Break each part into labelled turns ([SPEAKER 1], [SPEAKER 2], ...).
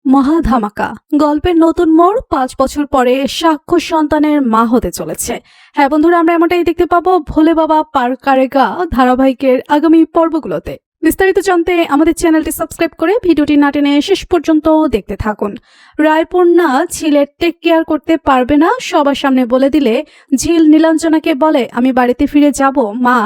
[SPEAKER 1] মহা ধামাকা গল্পের নতুন মোড় ৫ বছর পরে সাক্ষ্য সন্তানের মা হতে চলেছে। হ্যাঁ বন্ধুরা, আমরা এমনটাই দেখতে পাবো ভোলে বাবা পার কারেগা ধারাবাহিকের আগামী পর্বগুলোতে। বিস্তারিত জানতে আমাদের চ্যানেলটি সাবস্ক্রাইব করে ভিডিওটি না টেনে শেষ পর্যন্ত দেখতে থাকুন। রায়পূর্ণা ঝিলের টেক কেয়ার করতে পারবে না সবার সামনে বলে দিলে ঝিল নীলাঞ্জনাকে বলে, আমি বাড়িতে ফিরে যাব, মা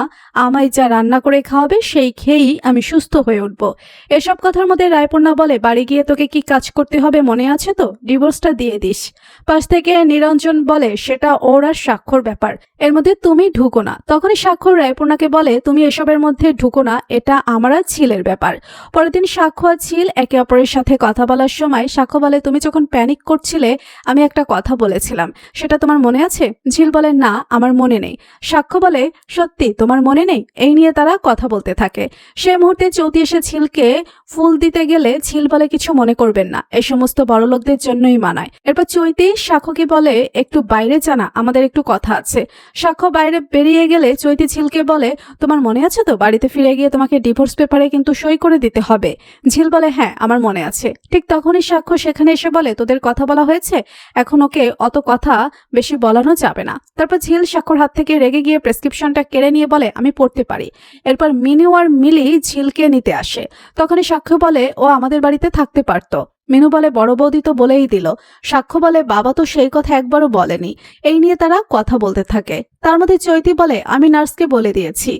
[SPEAKER 1] আমায় যা রান্না করে খাওয়াবে সেই খেয়েই আমি সুস্থ হয়ে উঠব। এসব কথার মধ্যে রায়পূর্ণা বলে, বাড়ি গিয়ে তোকে কি কাজ করতে হবে মনে আছে তো, ডিভোর্সটা দিয়ে দিস। পাশ থেকে নিরঞ্জন বলে, সেটা ওর আর স্বাক্ষর ব্যাপার, এর মধ্যে তুমি ঢুকো না। তখনই স্বাক্ষর রায়পূর্ণাকে বলে, তুমি এসবের মধ্যে ঢুকো না, এটা আমার আর ঝিলের ব্যাপার। পরের দিন সাক্ষ্য আর ঝিল একে অপরের সাথে কথা বলার সময় সাক্ষ্য বলে, তুমি যখন প্যানিক করছিলে আমি একটা কথা বলেছিলাম, সেটা তোমার মনে আছে? ঝিল বলে, না আমার মনে নেই। সাক্ষ্য বলে, সত্যি তোমার মনে নেই? এই নিয়ে তারা কথা বলতে থাকে। সে মুহূর্তে চৌতি এসে ঝিলকে ফুল দিতে গেলে ঝিল বলে, কিছু মনে করবেন না, এই সমস্ত বড়লোকদের জন্যই মানায়। এরপর চৈতি সাক্ষ্যকে বলে, একটু বাইরে জানা, আমাদের একটু কথা আছে। সাক্ষ্য বাইরে বেরিয়ে গেলে চৈতি ঝিলকে বলে, তোমার মনে আছে তো বাড়িতে ফিরে গিয়ে তোমাকে ডিভোর্স পেপারে কিন্তু সই করে দিতে হবে? ঝিল বলে, হ্যাঁ আমার মনে আছে। ঠিক তখনই সাক্ষ্য সেখানে এসে বলে, তোদের কথা বলা হয়েছে, এখন ওকে অত কথা বেশি বলানো যাবে না। তারপর ঝিল সাক্ষ্যর হাত থেকে রেগে গিয়ে প্রেসক্রিপশনটা কেড়ে নিয়ে বলে, আমি পড়তে পারি। এরপর মিনু আর মিলি ঝিলকে নিতে আসে। তখনই সাক্ষ্য বলে, ও আমাদের বাড়িতে থাকতে পারতো। মিনু বলে, বড় বৌদি তো বলেই দিল। সাক্ষ্য বলে, বাবা তো সেই কথা একবারও বলেনি। এই নিয়ে তারা কথা বলতে থাকে। তার মধ্যে চৈতি বলে, আমি নার্সকে বলে দিয়েছি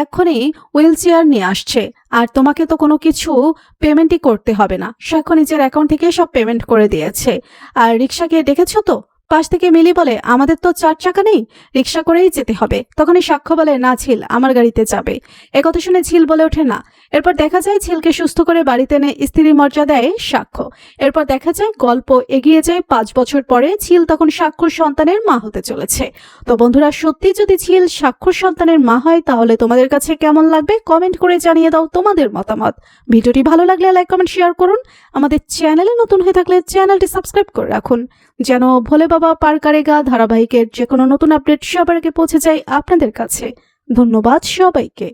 [SPEAKER 1] এক্ষুনি হুইল চেয়ার নিয়ে আসছে, আর তোমাকে তো কোনো কিছু পেমেন্টই করতে হবে না। সাক্ষ্য নিজের অ্যাকাউন্ট থেকে সব পেমেন্ট করে দিয়েছে। আর রিক্সাকে ডেকেছো তো? পাশ থেকে মিলি বলে, আমাদের তো 4 চাকা নেই, রিক্সা করেই যেতে হবে। তখনই সাক্ষ্য বলে, না ঝিল আমার গাড়িতে যাবে। একথা শুনে ঝিল বলে ওঠে না। এরপর দেখা যায় ঝিলকে সুস্থ করে বাড়িতে এনে স্ত্রীর মর্যাদা দেয় সাক্ষ্য। এরপর দেখা যায় গল্প এগিয়ে যায় 5 বছর পরে। ঝিল তখন সাক্ষ্যর সন্তানের মা হতে চলেছে। তো বন্ধুরা, সত্যি যদি ঝিল সাক্ষ্যর সন্তানের মা হয় তাহলে তোমাদের কাছে কেমন লাগবে কমেন্ট করে জানিয়ে দাও তোমাদের মতামত। ভিডিওটি ভালো লাগলে লাইক কমেন্ট শেয়ার করুন। আমাদের চ্যানেলে নতুন হয়ে থাকলে চ্যানেলটি সাবস্ক্রাইব করে রাখুন, যেন ভোলে বাবা পার কারেগা ধারাবাহিকের যে কোনো নতুন আপডেট সবার আগে পৌঁছে যায় আপনাদের কাছে। ধন্যবাদ সবাইকে।